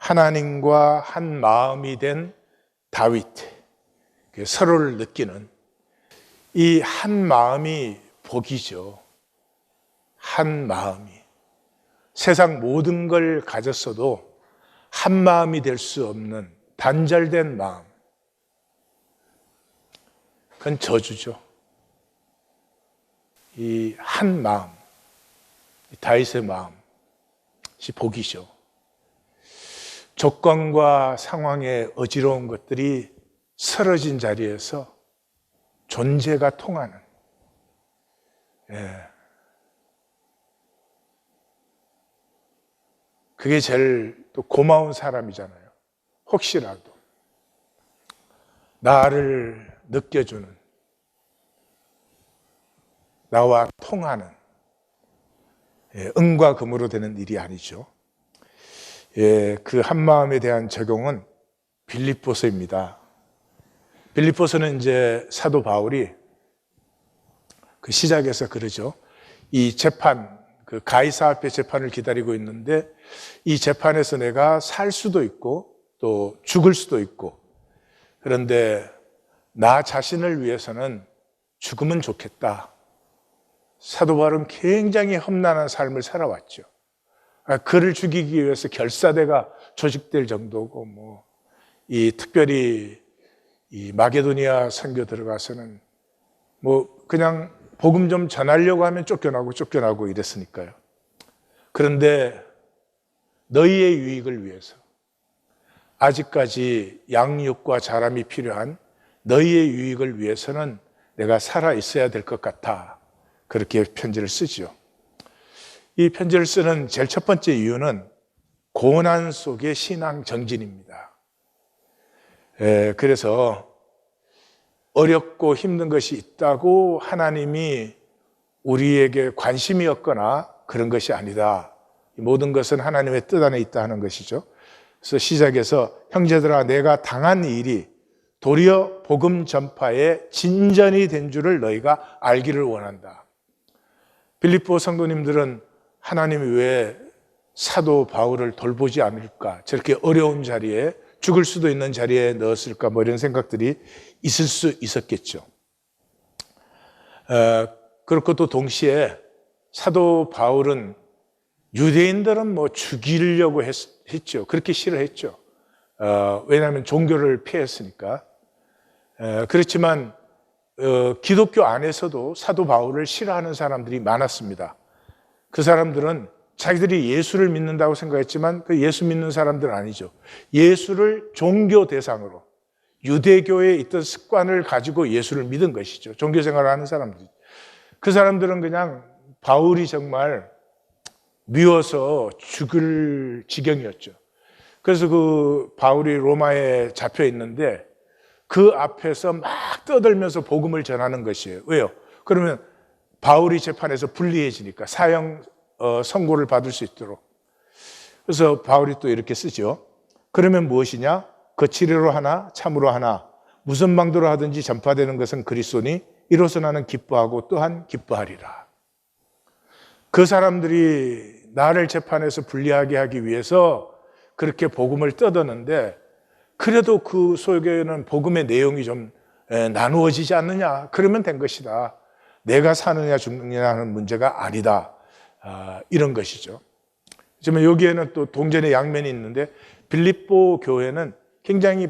하나님과 한 마음이 된 다윗, 서로를 느끼는 이 한 마음이 복이죠. 한 마음이. 세상 모든 걸 가졌어도 한 마음이 될 수 없는 단절된 마음. 그건 저주죠. 이 한 마음, 다윗의 마음이 복이죠. 조건과 상황에 어지러운 것들이 쓰러진 자리에서 존재가 통하는, 그게 제일 또 고마운 사람이잖아요. 혹시라도 나를 느껴주는, 나와 통하는, 은과 금으로 되는 일이 아니죠. 그 한마음에 대한 적용은 빌립보서입니다. 빌립보서는 이제 사도 바울이 그 시작에서 그러죠. 이 재판, 그 가이사 앞에 재판을 기다리고 있는데 이 재판에서 내가 살 수도 있고 또 죽을 수도 있고, 그런데 나 자신을 위해서는 죽으면 좋겠다. 사도 바울은 굉장히 험난한 삶을 살아왔죠. 그를 죽이기 위해서 결사대가 조직될 정도고, 특별히 이 마게도니아 선교 들어가서는 그냥 복음 좀 전하려고 하면 쫓겨나고 이랬으니까요. 그런데 너희의 유익을 위해서, 아직까지 양육과 자람이 필요한 너희의 유익을 위해서는 내가 살아 있어야 될 것 같아. 그렇게 편지를 쓰죠. 이 편지를 쓰는 제일 첫 번째 이유는 고난 속의 신앙 정진입니다. 그래서 어렵고 힘든 것이 있다고 하나님이 우리에게 관심이 없거나 그런 것이 아니다. 모든 것은 하나님의 뜻 안에 있다 하는 것이죠. 그래서 시작에서 형제들아, 내가 당한 일이 도리어 복음 전파의 진전이 된 줄을 너희가 알기를 원한다. 빌립보 성도님들은 하나님이 왜 사도 바울을 돌보지 않을까? 저렇게 어려운 자리에, 죽을 수도 있는 자리에 넣었을까? 이런 생각들이 있을 수 있었겠죠. 그렇고 또 동시에 사도 바울은 유대인들은 죽이려고 했죠. 그렇게 싫어했죠. 왜냐하면 종교를 피했으니까. 그렇지만 기독교 안에서도 사도 바울을 싫어하는 사람들이 많았습니다. 그 사람들은 자기들이 예수를 믿는다고 생각했지만 그 예수 믿는 사람들은 아니죠. 예수를 종교 대상으로, 유대교에 있던 습관을 가지고 예수를 믿은 것이죠. 종교 생활을 하는 사람들이. 그 사람들은 그냥 바울이 정말 미워서 죽을 지경이었죠. 그래서 그 바울이 로마에 잡혀 있는데 그 앞에서 막 떠들면서 복음을 전하는 것이에요. 왜요? 그러면 바울이 재판에서 불리해지니까 사형 선고를 받을 수 있도록. 그래서 바울이 또 이렇게 쓰죠. 그러면 무엇이냐? 거칠이로 하나 참으로 하나 무슨 방도로 하든지 전파되는 것은 그리스도니 이로써 나는 기뻐하고 또한 기뻐하리라. 그 사람들이 나를 재판에서 불리하게 하기 위해서 그렇게 복음을 떠드는데, 그래도 그 속에는 복음의 내용이 좀 나누어지지 않느냐? 그러면 된 것이다. 내가 사느냐 죽느냐 하는 문제가 아니다. 이런 것이죠. 하지만 여기에는 또 동전의 양면이 있는데, 빌립보 교회는 굉장히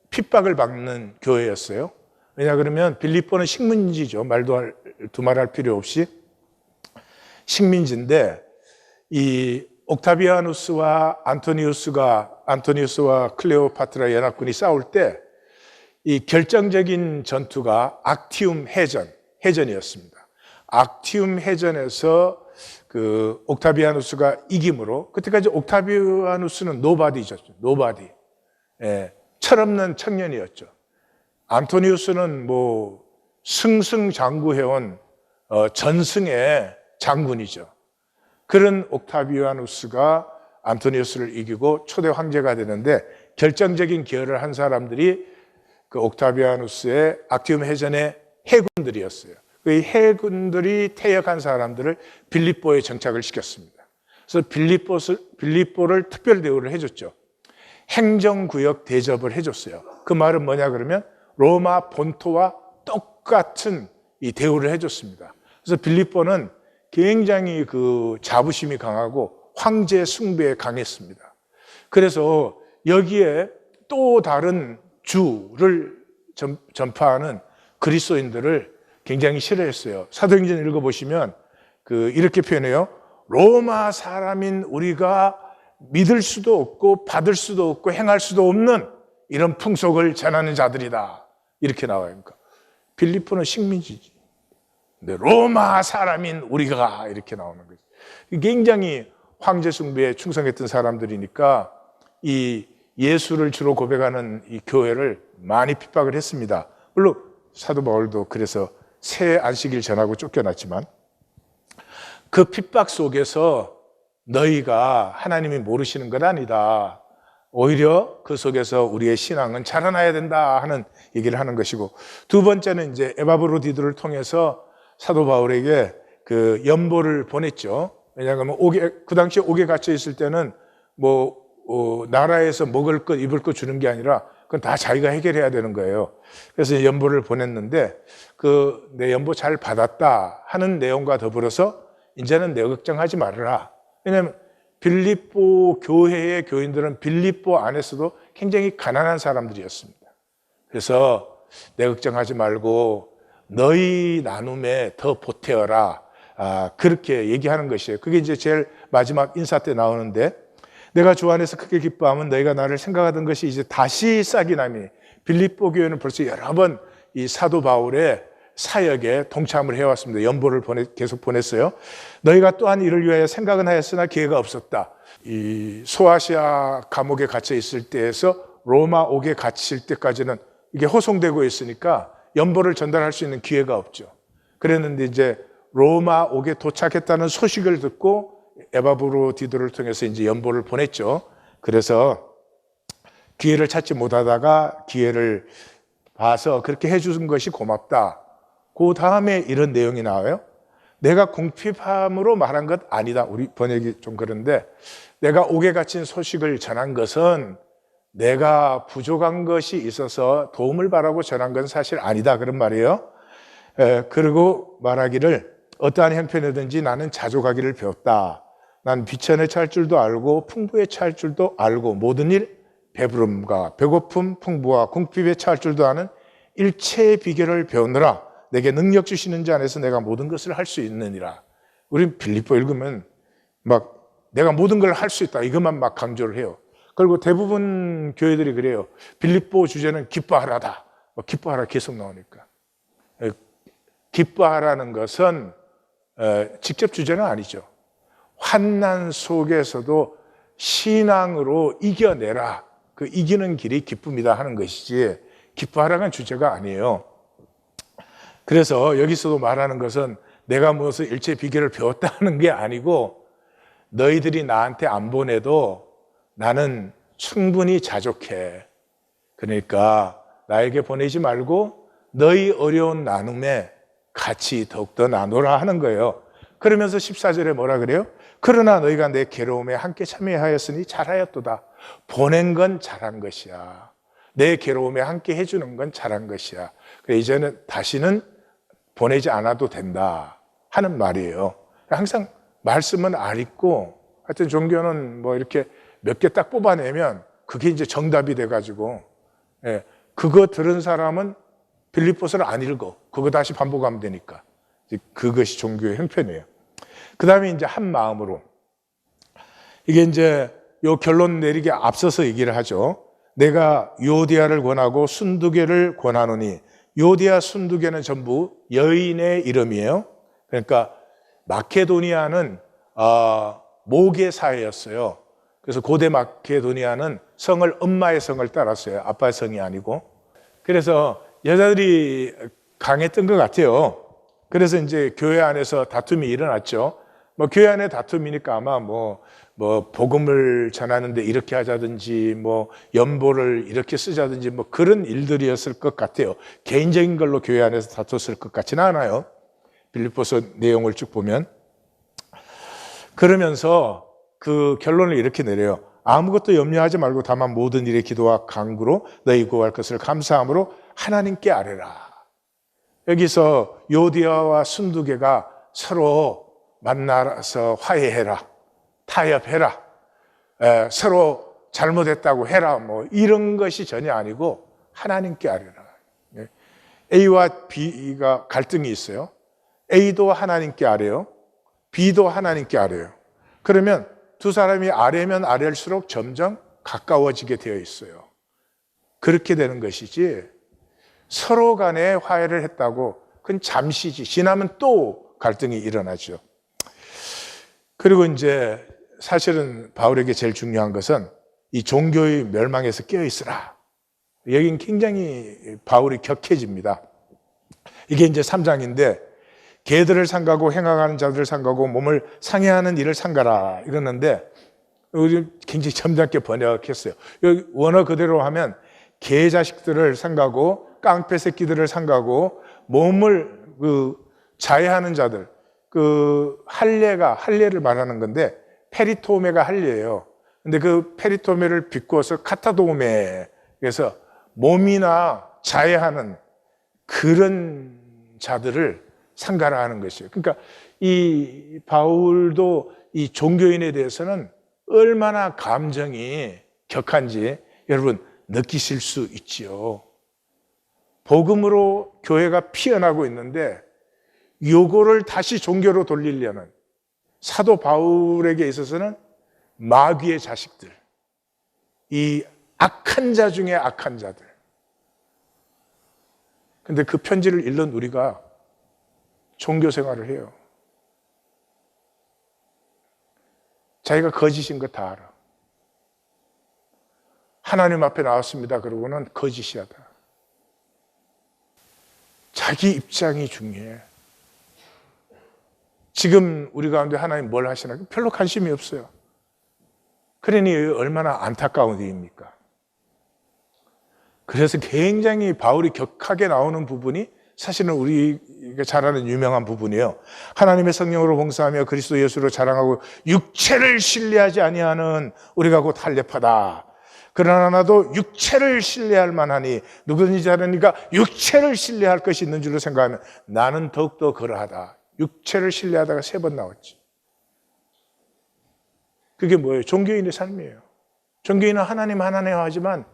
핍박을 받는 교회였어요. 왜냐 그러면 빌립보는 식민지죠. 두말할 필요 없이 식민지인데, 이 옥타비아누스와 안토니우스와 클레오파트라 연합군이 싸울 때 이 결정적인 전투가 악티움 해전이었습니다. 악티움 해전에서 그 옥타비아누스가 이김으로, 그때까지 옥타비아누스는 노바디죠. 노바디. 철없는 청년이었죠. 안토니우스는 승승장구해온 전승의 장군이죠. 그런 옥타비아누스가 안토니우스를 이기고 초대 황제가 되는데, 결정적인 기여를 한 사람들이 그 옥타비아누스의 악티움 해전의 해군들이었어요. 그 해군들이 퇴역한 사람들을 빌립보에 정착을 시켰습니다. 그래서 빌립보를 특별 대우를 해줬죠. 행정구역 대접을 해줬어요. 그 말은 뭐냐 그러면 로마 본토와 똑같은 이 대우를 해줬습니다. 그래서 빌립보는 굉장히 그 자부심이 강하고 황제 숭배에 강했습니다. 그래서 여기에 또 다른 주를 전파하는 그리스도인들을 굉장히 싫어했어요. 사도행전 읽어보시면 이렇게 표현해요. 로마 사람인 우리가 믿을 수도 없고 받을 수도 없고 행할 수도 없는 이런 풍속을 전하는 자들이다. 이렇게 나와요. 그러니까 빌립보는 식민지지. 근데 로마 사람인 우리가 이렇게 나오는 거죠. 굉장히 황제 숭배에 충성했던 사람들이니까 이 예수를 주로 고백하는 이 교회를 많이 핍박을 했습니다. 물론 사도 바울도 그래서 새 안식일 전하고 쫓겨났지만 그 핍박 속에서 너희가 하나님이 모르시는 것 아니다. 오히려 그 속에서 우리의 신앙은 자라나야 된다 하는 얘기를 하는 것이고, 두 번째는 이제 에바브로디도를 통해서 사도 바울에게 그 연보를 보냈죠. 왜냐하면 그 당시에 옥에 갇혀 있을 때는 나라에서 먹을 것, 입을 것 주는 게 아니라 그건 다 자기가 해결해야 되는 거예요. 그래서 연보를 보냈는데 내 연보 잘 받았다 하는 내용과 더불어서 이제는 내 걱정하지 말아라. 왜냐하면 빌립보 교회의 교인들은 빌립보 안에서도 굉장히 가난한 사람들이었습니다. 그래서 내 걱정하지 말고 너희 나눔에 더 보태어라. 그렇게 얘기하는 것이에요. 그게 이제 제일 마지막 인사 때 나오는데, 내가 주 안에서 크게 기뻐하면 너희가 나를 생각하던 것이 이제 다시 싹이 나니. 빌립보 교회는 벌써 여러 번 이 사도 바울의 사역에 동참을 해왔습니다. 연보를 계속 보냈어요. 너희가 또한 이를 위하여 생각은 하였으나 기회가 없었다. 이 소아시아 감옥에 갇혀 있을 때에서 로마 옥에 갇힐 때까지는 이게 호송되고 있으니까 연보를 전달할 수 있는 기회가 없죠. 그랬는데 이제 로마 옥에 도착했다는 소식을 듣고 에바브로디도를 통해서 이제 연보를 보냈죠. 그래서 기회를 찾지 못하다가 기회를 봐서 그렇게 해주는 것이 고맙다. 그 다음에 이런 내용이 나와요. 내가 궁핍함으로 말한 것 아니다. 우리 번역이 좀 그런데, 내가 옥에 갇힌 소식을 전한 것은 내가 부족한 것이 있어서 도움을 바라고 전한 건 사실 아니다. 그런 말이에요. 그리고 말하기를 어떠한 형편이든지 나는 자족하기를 배웠다. 난 비천에 처할 줄도 알고 풍부에 처할 줄도 알고 모든 일 배부름과 배고픔, 풍부와 궁핍에 처할 줄도 아는 일체의 비결을 배우느라 내게 능력 주시는 자 안에서 내가 모든 것을 할 수 있느니라. 우린 빌립보 읽으면 막 내가 모든 걸 할 수 있다 이것만 막 강조를 해요. 그리고 대부분 교회들이 그래요. 빌립보 주제는 기뻐하라다. 기뻐하라 계속 나오니까. 기뻐하라는 것은 직접 주제는 아니죠. 환난 속에서도 신앙으로 이겨내라. 그 이기는 길이 기쁨이다 하는 것이지 기뻐하라는 주제가 아니에요. 그래서 여기서도 말하는 것은 내가 무엇을 일체 비결을 배웠다는 게 아니고, 너희들이 나한테 안 보내도 나는 충분히 자족해. 그러니까 나에게 보내지 말고 너희 어려운 나눔에 같이 더욱더 나누라 하는 거예요. 그러면서 14절에 뭐라 그래요? 그러나 너희가 내 괴로움에 함께 참여하였으니 잘하였도다. 보낸 건 잘한 것이야. 내 괴로움에 함께 해주는 건 잘한 것이야. 그래 이제는 다시는 보내지 않아도 된다 하는 말이에요. 항상 말씀은 알 있고, 하여튼 종교는 뭐 이렇게 몇 개 딱 뽑아내면 그게 이제 정답이 돼가지고, 그거 들은 사람은 빌립보서를 안 읽어. 그거 다시 반복하면 되니까. 그것이 종교의 형편이에요. 그 다음에 이제 한 마음으로. 이게 이제 요 결론 내리기 앞서서 얘기를 하죠. 내가 요디아를 권하고 순두개를 권하노니, 요디아 순두개는 전부 여인의 이름이에요. 그러니까 마케도니아는 모계 사회였어요. 그래서 고대 마케도니아는 성을 엄마의 성을 따랐어요. 아빠의 성이 아니고. 그래서 여자들이 강했던 것 같아요. 그래서 이제 교회 안에서 다툼이 일어났죠. 뭐 교회 안에 다툼이니까 아마 뭐 복음을 전하는데 이렇게 하자든지 뭐 연보를 이렇게 쓰자든지 뭐 그런 일들이었을 것 같아요. 개인적인 걸로 교회 안에서 다퉜을 것 같지는 않아요. 빌립보서 내용을 쭉 보면. 그러면서 그 결론을 이렇게 내려요. 아무것도 염려하지 말고 다만 모든 일에 기도와 간구로 너희 구할 것을 감사함으로 하나님께 아뢰라. 여기서 요디아와 순두개가 서로 만나서 화해해라, 타협해라, 서로 잘못했다고 해라, 뭐 이런 것이 전혀 아니고 하나님께 아뢰라. A와 B가 갈등이 있어요. A도 하나님께 아뢰요, B도 하나님께 아뢰요. 그러면 두 사람이 아뢰면 아뢰일수록 점점 가까워지게 되어 있어요. 그렇게 되는 것이지, 서로 간에 화해를 했다고 그건 잠시지, 지나면 또 갈등이 일어나죠. 그리고 이제 사실은 바울에게 제일 중요한 것은 이 종교의 멸망에서 깨어있으라. 여긴 굉장히 바울이 격해집니다. 이게 이제 3장인데 개들을 상가고 행악하는 자들을 상가고 몸을 상해하는 일을 상가라 이러는데, 우리 굉장히 점잖게 번역했어요. 여기 원어 그대로 하면 개 자식들을 상가고 깡패 새끼들을 상가고 몸을 자해하는 자들, 할례를 말하는 건데 페리토메가 할례예요. 근데 그 페리토메를 비꼬아서 카타도메, 그래서 몸이나 자해하는 그런 자들을 상가라 하는 것이에요. 그러니까 이 바울도 이 종교인에 대해서는 얼마나 감정이 격한지 여러분 느끼실 수 있지요. 복음으로 교회가 피어나고 있는데 요거를 다시 종교로 돌리려는 사도 바울에게 있어서는 마귀의 자식들, 이 악한 자 중에 악한 자들. 근데 그 편지를 읽는 우리가 종교 생활을 해요. 자기가 거짓인 거 다 알아. 하나님 앞에 나왔습니다 그러고는 거짓이하다. 자기 입장이 중요해. 지금 우리 가운데 하나님 뭘 하시나 별로 관심이 없어요. 그러니 얼마나 안타까운 일입니까? 그래서 굉장히 바울이 격하게 나오는 부분이 사실은 우리가 잘 아는 유명한 부분이에요. 하나님의 성령으로 봉사하며 그리스도 예수로 자랑하고 육체를 신뢰하지 아니하는 우리가 곧 할례파다. 그러나 나도 육체를 신뢰할 만하니 누구든지 자라니까 육체를 신뢰할 것이 있는 줄로 생각하면 나는 더욱더 그러하다. 육체를 신뢰하다가 3번 나왔지. 그게 뭐예요? 종교인의 삶이에요. 종교인은 하나님 하지만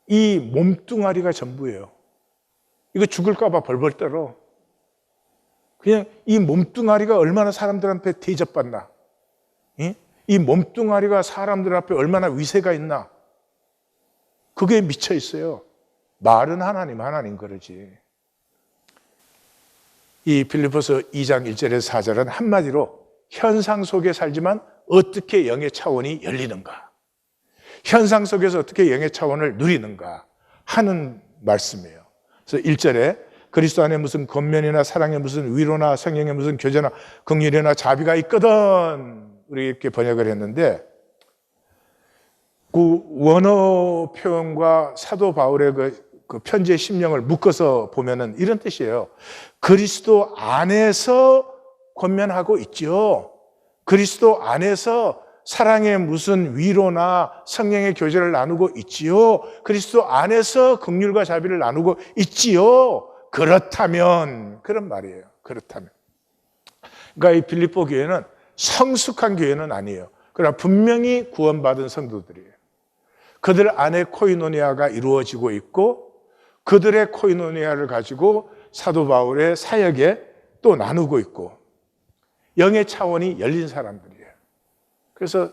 이 몸뚱아리가 전부예요. 이거 죽을까 봐 벌벌 떨어. 그냥 이 몸뚱아리가 얼마나 사람들한테 대접받나, 이 몸뚱아리가 사람들 앞에 얼마나 위세가 있나, 그게 미쳐 있어요. 말은 하나님 그러지. 이 빌립보서 2장 1절에서 4절은 한마디로 현상 속에 살지만 어떻게 영의 차원이 열리는가, 현상 속에서 어떻게 영의 차원을 누리는가 하는 말씀이에요. 그래서 1절에 그리스도 안에 무슨 권면이나 사랑에 무슨 위로나 성령에 무슨 교제나 긍휼이나 자비가 있거든, 우리 이렇게 번역을 했는데, 그 원어 표현과 사도 바울의 그 편지의 심령을 묶어서 보면은 이런 뜻이에요. 그리스도 안에서 권면하고 있죠. 그리스도 안에서 사랑의 무슨 위로나 성령의 교제를 나누고 있지요. 그리스도 안에서 긍휼과 자비를 나누고 있지요. 그렇다면, 그런 말이에요. 그렇다면. 그러니까 이 빌립보 교회는 성숙한 교회는 아니에요. 그러나 분명히 구원받은 성도들이에요. 그들 안에 코이노니아가 이루어지고 있고 그들의 코이노니아를 가지고 사도 바울의 사역에 또 나누고 있고 영의 차원이 열린 사람들이에요. 그래서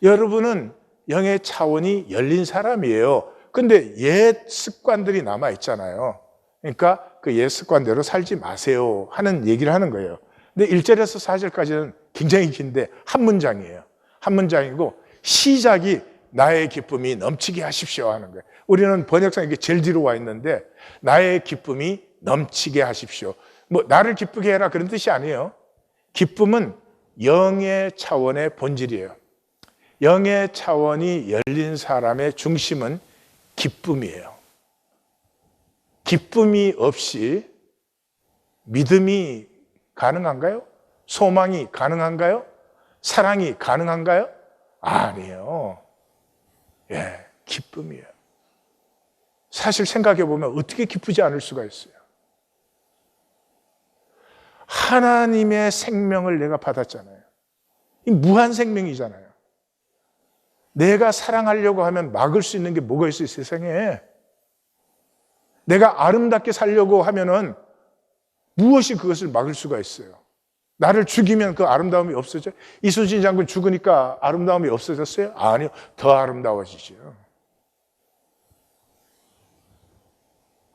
여러분은 영의 차원이 열린 사람이에요. 근데 옛 습관들이 남아 있잖아요. 그러니까 그 옛 습관대로 살지 마세요 하는 얘기를 하는 거예요. 근데 1절에서 4절까지는 굉장히 긴데 한 문장이에요. 한 문장이고 시작이 나의 기쁨이 넘치게 하십시오 하는 거예요. 우리는 번역상 이게 제일 뒤로 와 있는데 나의 기쁨이 넘치게 하십시오. 뭐 나를 기쁘게 해라 그런 뜻이 아니에요. 기쁨은 영의 차원의 본질이에요. 영의 차원이 열린 사람의 중심은 기쁨이에요. 기쁨이 없이 믿음이 가능한가요? 소망이 가능한가요? 사랑이 가능한가요? 아니에요. 예, 기쁨이에요. 사실 생각해 보면 어떻게 기쁘지 않을 수가 있어요. 하나님의 생명을 내가 받았잖아요. 이 무한 생명이잖아요. 내가 사랑하려고 하면 막을 수 있는 게 뭐가 있어요, 세상에? 내가 아름답게 살려고 하면은 무엇이 그것을 막을 수가 있어요? 나를 죽이면 그 아름다움이 없어져요? 이순신 장군 죽으니까 아름다움이 없어졌어요? 아니요, 더 아름다워지죠.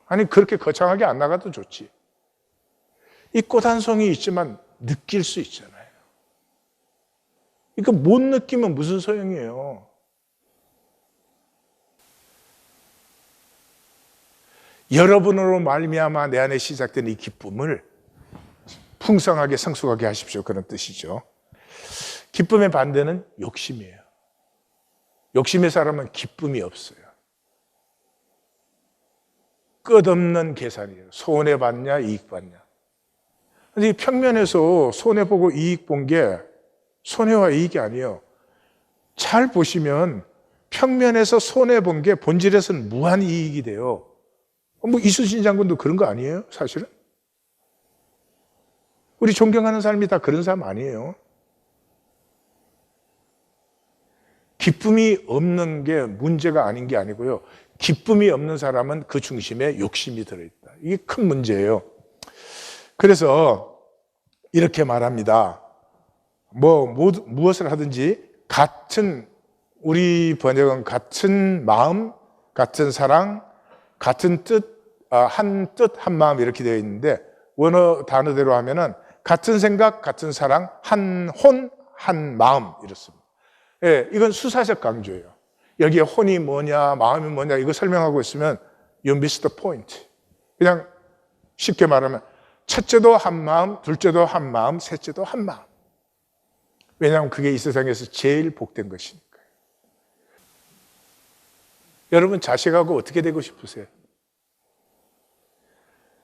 아니, 그렇게 거창하게 안 나가도 좋지. 이 꽃 한 송이 있지만 느낄 수 있잖아요. 이거 못 느끼면 무슨 소용이에요? 여러분으로 말미암아 내 안에 시작된 이 기쁨을 풍성하게 성숙하게 하십시오. 그런 뜻이죠. 기쁨의 반대는 욕심이에요. 욕심의 사람은 기쁨이 없어요. 끝없는 계산이에요. 손해받냐 이익받냐. 근데 평면에서 손해보고 이익 본 게 손해와 이익이 아니에요. 잘 보시면 평면에서 손해본 게 본질에서는 무한 이익이 돼요. 뭐 이순신 장군도 그런 거 아니에요? 사실은? 우리 존경하는 사람이 다 그런 사람 아니에요. 기쁨이 없는 게 문제가 아닌 게 아니고요. 기쁨이 없는 사람은 그 중심에 욕심이 들어있다. 이게 큰 문제예요. 그래서 이렇게 말합니다. 무엇을 하든지 같은, 우리 번역은 같은 마음, 같은 사랑, 같은 뜻, 한 뜻, 한 마음 이렇게 되어 있는데 원어 단어대로 하면은 같은 생각, 같은 사랑, 한 혼, 한 마음 이렇습니다. 예, 이건 수사적 강조예요. 여기에 혼이 뭐냐, 마음이 뭐냐 이거 설명하고 있으면 you miss the point. 그냥 쉽게 말하면 첫째도 한 마음, 둘째도 한 마음, 셋째도 한 마음. 왜냐하면 그게 이 세상에서 제일 복된 것이니까요. 여러분 자식하고 어떻게 되고 싶으세요?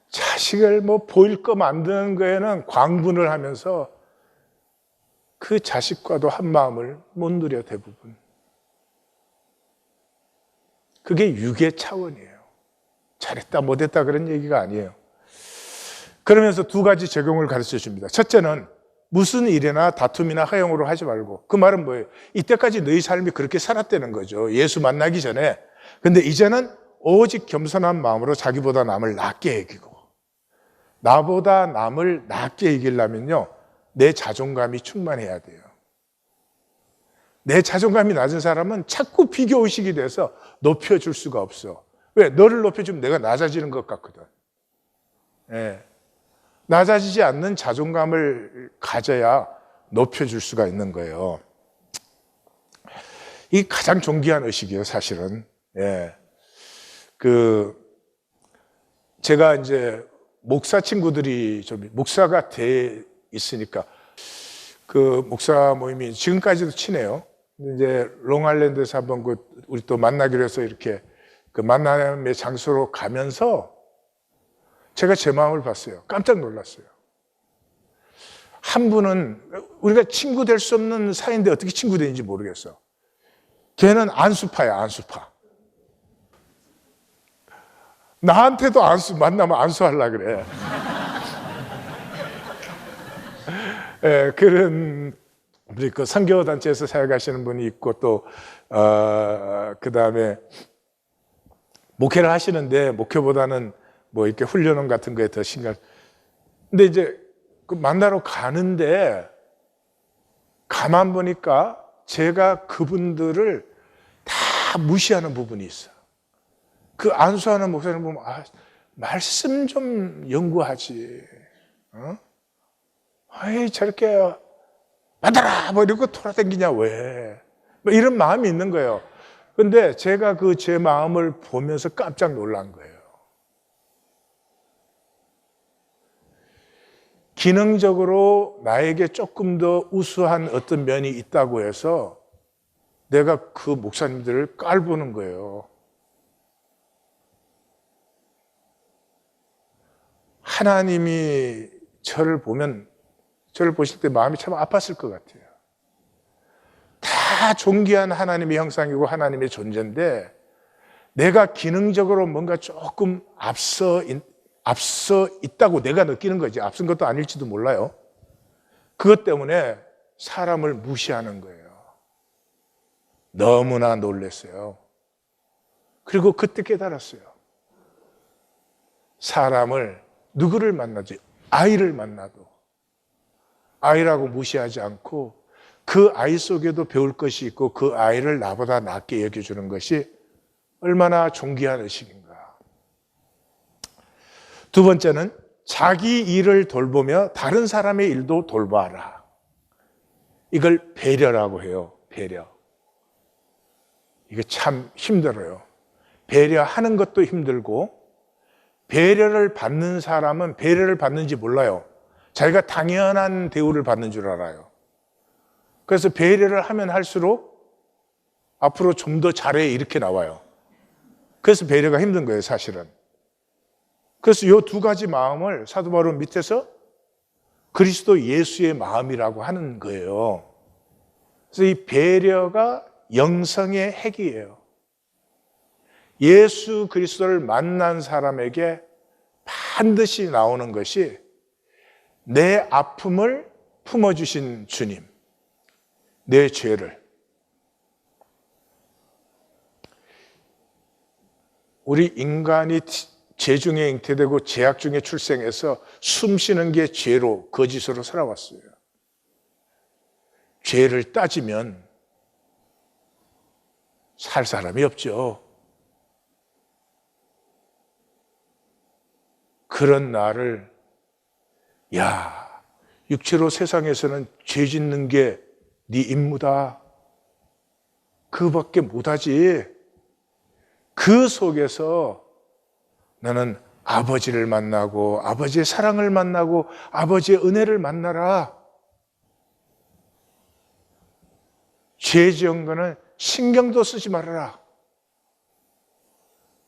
자식을 뭐 보일 거 만드는 거에는 광분을 하면서 그 자식과도 한 마음을 못 누려 대부분. 그게 육의 차원이에요. 잘했다 못했다 그런 얘기가 아니에요. 그러면서 두 가지 적용을 가르쳐 줍니다. 첫째는 무슨 일이나 다툼이나 허용으로 하지 말고. 그 말은 뭐예요? 이때까지 너희 삶이 그렇게 살았다는 거죠. 예수 만나기 전에. 근데 이제는 오직 겸손한 마음으로 자기보다 남을 낮게 여기고, 나보다 남을 낮게 여기려면요 내 자존감이 충만해야 돼요. 내 자존감이 낮은 사람은 자꾸 비교의식이 돼서 높여줄 수가 없어. 왜? 너를 높여주면 내가 낮아지는 것 같거든. 예. 낮아지지 않는 자존감을 가져야 높여줄 수가 있는 거예요. 이 가장 존귀한 의식이에요, 사실은. 예. 제가 이제 목사 친구들이 좀 목사가 돼 있으니까 그 목사 모임이 지금까지도 친해요. 근데 이제 롱아일랜드에서 한번 우리 또 만나기로 해서 이렇게 그 만남의 장소로 가면서 제가 제 마음을 봤어요. 깜짝 놀랐어요. 한 분은 우리가 친구 될 수 없는 사이인데 어떻게 친구 되는지 모르겠어. 걔는 안수파야, 안수파. 나한테도 만나면 안수하려고 그래. 예, 그런, 우리 그 선교단체에서 사역하시는 분이 있고 또, 그 다음에 목회를 하시는데 목회보다는 뭐 이렇게 훈련원 같은 거에 더 신경. 근데 이제 그 만나러 가는데 가만 보니까 제가 그분들을 다 무시하는 부분이 있어. 그 안수하는 목사님 보면 말씀 좀 연구하지. 아이 저렇게 받아라 뭐 이러고 돌아다니냐 왜? 뭐 이런 마음이 있는 거예요. 근데 제가 제 마음을 보면서 깜짝 놀란 거예요. 기능적으로 나에게 조금 더 우수한 어떤 면이 있다고 해서 내가 그 목사님들을 깔보는 거예요. 하나님이 저를 보실 때 마음이 참 아팠을 것 같아요. 다 다 존귀한 하나님의 형상이고 하나님의 존재인데 내가 기능적으로 뭔가 조금 앞서 있다고 내가 느끼는 거지. 앞선 것도 아닐지도 몰라요. 그것 때문에 사람을 무시하는 거예요. 너무나 놀랐어요. 그리고 그때 깨달았어요. 사람을 누구를 만나지? 아이를 만나도 아이라고 무시하지 않고 그 아이 속에도 배울 것이 있고 그 아이를 나보다 낫게 여겨주는 것이 얼마나 존귀한 의식인가. 두 번째는 자기 일을 돌보며 다른 사람의 일도 돌봐라. 이걸 배려라고 해요. 배려. 이게 참 힘들어요. 배려하는 것도 힘들고 배려를 받는 사람은 배려를 받는지 몰라요. 자기가 당연한 대우를 받는 줄 알아요. 그래서 배려를 하면 할수록 앞으로 좀 더 잘해 이렇게 나와요. 그래서 배려가 힘든 거예요, 사실은. 그래서 이 두 가지 마음을 사도 바울은 밑에서 그리스도 예수의 마음이라고 하는 거예요. 그래서 이 배려가 영성의 핵이에요. 예수 그리스도를 만난 사람에게 반드시 나오는 것이 내 아픔을 품어주신 주님, 내 죄를. 우리 인간이 죄 중에 잉태되고 죄악 중에 출생해서 숨쉬는 게 죄로, 거짓으로 살아왔어요. 죄를 따지면 살 사람이 없죠. 그런 나를, 야, 육체로 세상에서는 죄 짓는 게 네 임무다. 그밖에 못하지. 그 속에서 나는 아버지를 만나고 아버지의 사랑을 만나고 아버지의 은혜를 만나라. 죄 지은 거는 신경도 쓰지 말아라.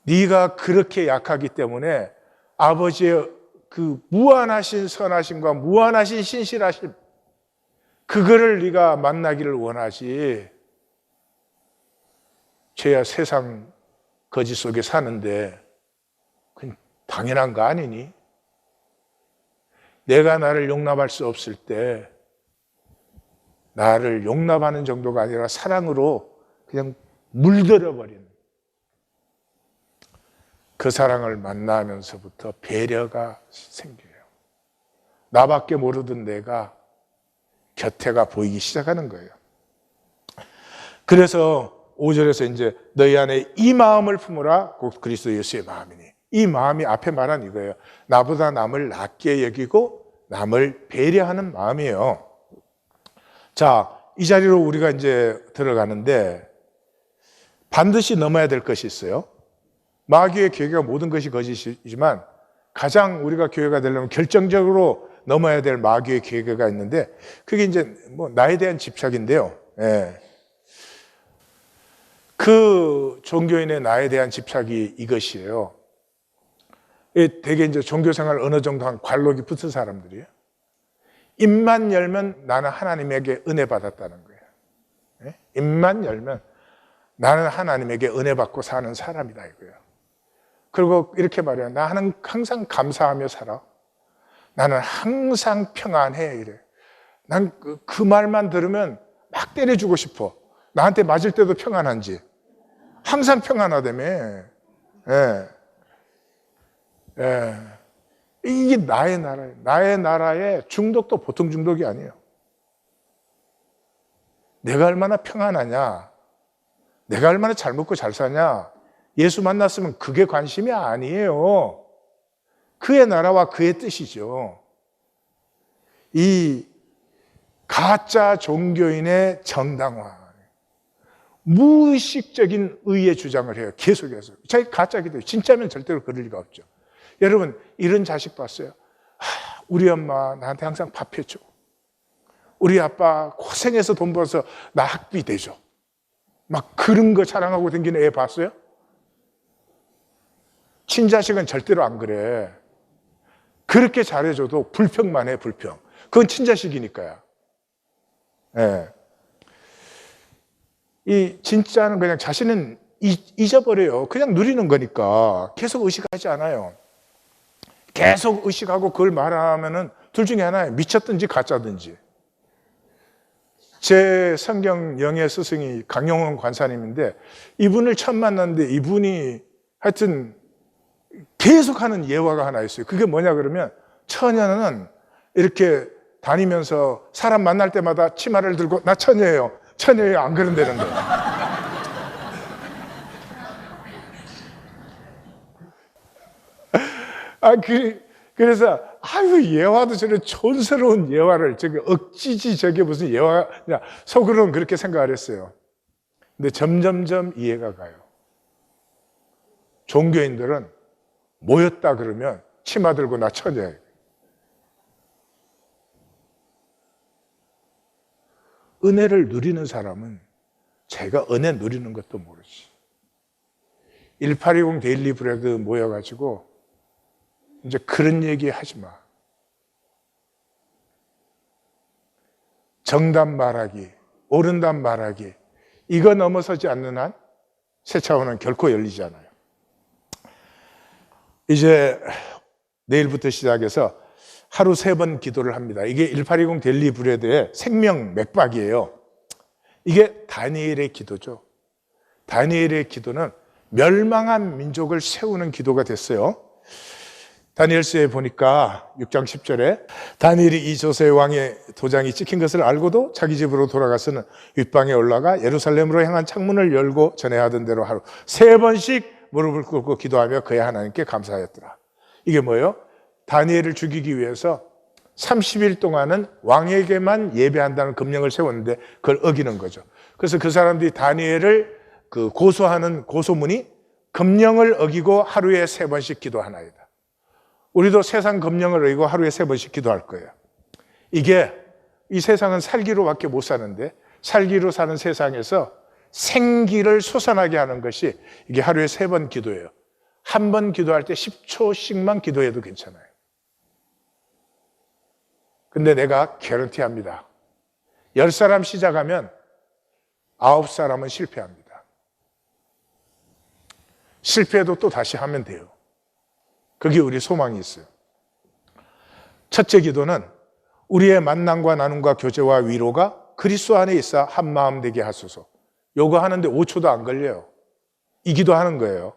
네가 그렇게 약하기 때문에 아버지의 그 무한하신 선하심과 무한하신 신실하심, 그거를 네가 만나기를 원하지. 죄야 세상 거짓 속에 사는데 그건 당연한 거 아니니? 내가 나를 용납할 수 없을 때 나를 용납하는 정도가 아니라 사랑으로 그냥 물들여버리는 그 사랑을 만나면서부터 배려가 생겨요. 나밖에 모르던 내가 곁에가 보이기 시작하는 거예요. 그래서 5절에서 이제 너희 안에 이 마음을 품으라. 곧 그리스도 예수의 마음이니. 이 마음이 앞에 말한 이거예요. 나보다 남을 낫게 여기고 남을 배려하는 마음이에요. 자, 이 자리로 우리가 이제 들어가는데 반드시 넘어야 될 것이 있어요. 마귀의 교회가 모든 것이 거짓이지만 가장 우리가 교회가 되려면 결정적으로 넘어야 될 마귀의 교회가 있는데 그게 이제 뭐 나에 대한 집착인데요. 예. 그 종교인의 나에 대한 집착이 이것이에요. 되게 이제 종교생활 어느 정도 한 관록이 붙은 사람들이에요. 입만 열면 나는 하나님에게 은혜 받았다는 거예요. 예? 입만 열면 나는 하나님에게 은혜 받고 사는 사람이다 이거예요. 그리고 이렇게 말해요. 나는 항상 감사하며 살아. 나는 항상 평안해 이래. 난 그 말만 들으면 막 때려주고 싶어. 나한테 맞을 때도 평안한지. 항상 평안하다며. 예. 예. 이게 나의 나라예요. 나의 나라의 중독도 보통 중독이 아니에요. 내가 얼마나 평안하냐, 내가 얼마나 잘 먹고 잘 사냐, 예수 만났으면 그게 관심이 아니에요. 그의 나라와 그의 뜻이죠. 이 가짜 종교인의 정당화, 무의식적인 의의 주장을 해요. 계속해서. 자기 가짜기도 해요. 진짜면 절대로 그럴 리가 없죠. 여러분, 이런 자식 봤어요? 우리 엄마 나한테 항상 밥 해줘. 우리 아빠 고생해서 돈 벌어서 나 학비 대줘. 막 그런 거 자랑하고 다니는 애 봤어요? 친자식은 절대로 안 그래. 그렇게 잘해줘도 불평만 해, 불평. 그건 친자식이니까요. 예. 이 진짜는 그냥 자신은 잊어버려요. 그냥 누리는 거니까 계속 의식하지 않아요. 계속 의식하고 그걸 말하면은 둘 중에 하나예요. 미쳤든지 가짜든지. 제 성경 영예 스승이 강용원 관사님인데 이분을 처음 만났는데 이분이 하여튼 계속하는 예화가 하나 있어요. 그게 뭐냐 그러면 처녀는 이렇게 다니면서 사람 만날 때마다 치마를 들고 나 처녀예요. 처녀예요. 안 그런다는 거예요. 그래서 아유 예화도 저런 촌스러운 예화를 저게 억지지 저게 무슨 예화냐 속으로는 그렇게 생각을 했어요. 근데 점점점 이해가 가요. 종교인들은 모였다 그러면 치마 들고 나 처녀예요. 은혜를 누리는 사람은 제가 은혜 누리는 것도 모르지. 1820 데일리 브레드 모여가지고 이제 그런 얘기 하지 마. 정답 말하기, 옳은 답 말하기, 이거 넘어서지 않는 한 새 차원은 결코 열리지 않아요. 이제 내일부터 시작해서 하루 3번 기도를 합니다. 이게 1820 데일리 브레드의 생명 맥박이에요. 이게 다니엘의 기도죠. 다니엘의 기도는 멸망한 민족을 세우는 기도가 됐어요. 다니엘서에 보니까 6장 10절에 다니엘이 이 조세 왕의 도장이 찍힌 것을 알고도 자기 집으로 돌아가서는 윗방에 올라가 예루살렘으로 향한 창문을 열고 전에 하던 대로 하루 3번씩 무릎을 꿇고 기도하며 그의 하나님께 감사하였더라. 이게 뭐예요? 다니엘을 죽이기 위해서 30일 동안은 왕에게만 예배한다는 금령을 세웠는데 그걸 어기는 거죠. 그래서 그 사람들이 다니엘을 고소하는 고소문이 금령을 어기고 하루에 3번씩 기도하나이다. 우리도 세상 금령을 어기고 하루에 3번씩 기도할 거예요. 이게 이 세상은 살기로밖에 못 사는데 살기로 사는 세상에서 생기를 솟아나게 하는 것이 이게 하루에 3번 기도예요. 한 번 기도할 때 10초씩만 기도해도 괜찮아요. 근데 내가 개런티합니다. 10사람 시작하면 9사람은 실패합니다. 실패해도 또 다시 하면 돼요. 그게 우리 소망이 있어요. 첫째 기도는 우리의 만남과 나눔과 교제와 위로가 그리스도 안에 있어 한 마음 되게 하소서. 요거 하는데 5초도 안 걸려요. 이 기도하는 거예요.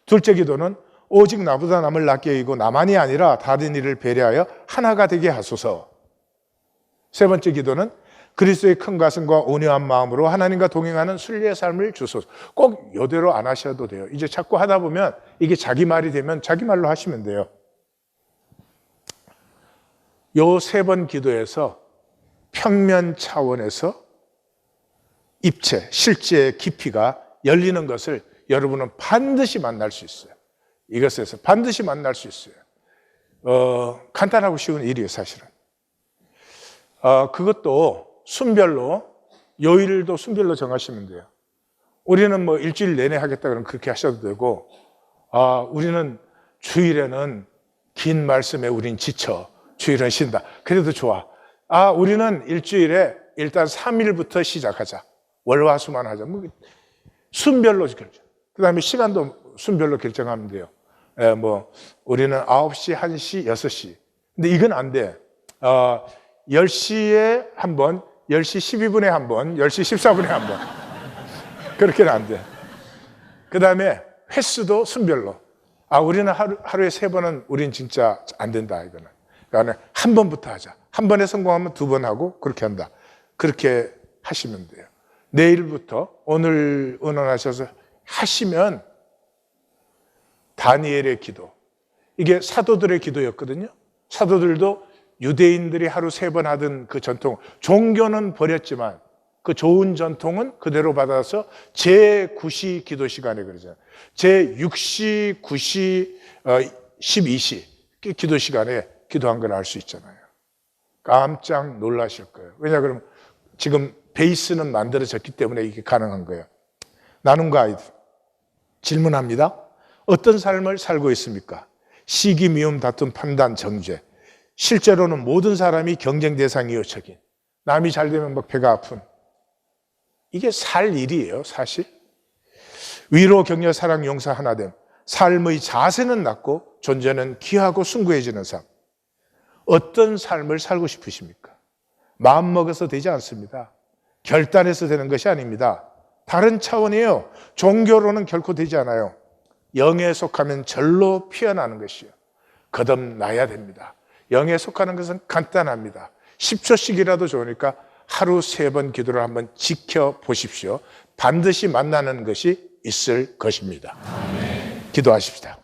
둘째 기도는 오직 나보다 남을 낫게 여기고 나만이 아니라 다른 이를 배려하여 하나가 되게 하소서. 세 번째 기도는 그리스도의 큰 가슴과 온유한 마음으로 하나님과 동행하는 순례의 삶을 주소서. 꼭 이대로 안 하셔도 돼요. 이제 자꾸 하다 보면 이게 자기 말이 되면 자기 말로 하시면 돼요. 요 3번 기도에서 평면 차원에서 입체, 실제의 깊이가 열리는 것을 여러분은 반드시 만날 수 있어요. 이것에서 반드시 만날 수 있어요. 간단하고 쉬운 일이에요, 사실은. 그것도 순별로, 요일도 순별로 정하시면 돼요. 우리는 뭐 일주일 내내 하겠다 그러면 그렇게 하셔도 되고, 우리는 주일에는 긴 말씀에 우린 지쳐. 주일은 쉰다. 그래도 좋아. 우리는 일주일에 일단 3일부터 시작하자. 월화수만 하자. 뭐 순별로 결정. 그 다음에 시간도 순별로 결정하면 돼요. 우리는 9시, 1시, 6시. 근데 이건 안 돼. 10시에 한 번, 10시 12분에 한 번, 10시 14분에 한 번. 그렇게는 안 돼. 그 다음에 횟수도 순별로. 우리는 하루에 3번은 우린 진짜 안 된다, 이거는. 그러니까 한 번부터 하자. 한 번에 성공하면 2번 하고 그렇게 한다. 그렇게 하시면 돼요. 내일부터 오늘 의논하셔서 하시면 다니엘의 기도. 이게 사도들의 기도였거든요. 사도들도 유대인들이 하루 3번 하던 그 전통, 종교는 버렸지만 그 좋은 전통은 그대로 받아서 제9시 기도 시간에 그러잖아요. 제6시, 9시, 12시 기도 시간에 기도한 걸 알 수 있잖아요. 깜짝 놀라실 거예요. 왜냐 그러면 지금 베이스는 만들어졌기 때문에 이게 가능한 거예요. 나눔과 아이들. 질문합니다. 어떤 삶을 살고 있습니까? 시기, 미움, 다툼, 판단, 정죄. 실제로는 모든 사람이 경쟁 대상이요, 적인. 남이 잘 되면 막 배가 아픈. 이게 살 일이에요, 사실. 위로, 격려, 사랑, 용서, 하나됨. 삶의 자세는 낮고 존재는 귀하고 숭고해지는 삶. 어떤 삶을 살고 싶으십니까? 마음 먹어서 되지 않습니다. 결단해서 되는 것이 아닙니다. 다른 차원이에요. 종교로는 결코 되지 않아요. 영에 속하면 절로 피어나는 것이요. 거듭나야 됩니다. 영에 속하는 것은 간단합니다. 10초씩이라도 좋으니까 하루 3번 기도를 한번 지켜보십시오. 반드시 만나는 것이 있을 것입니다. 기도하십시다.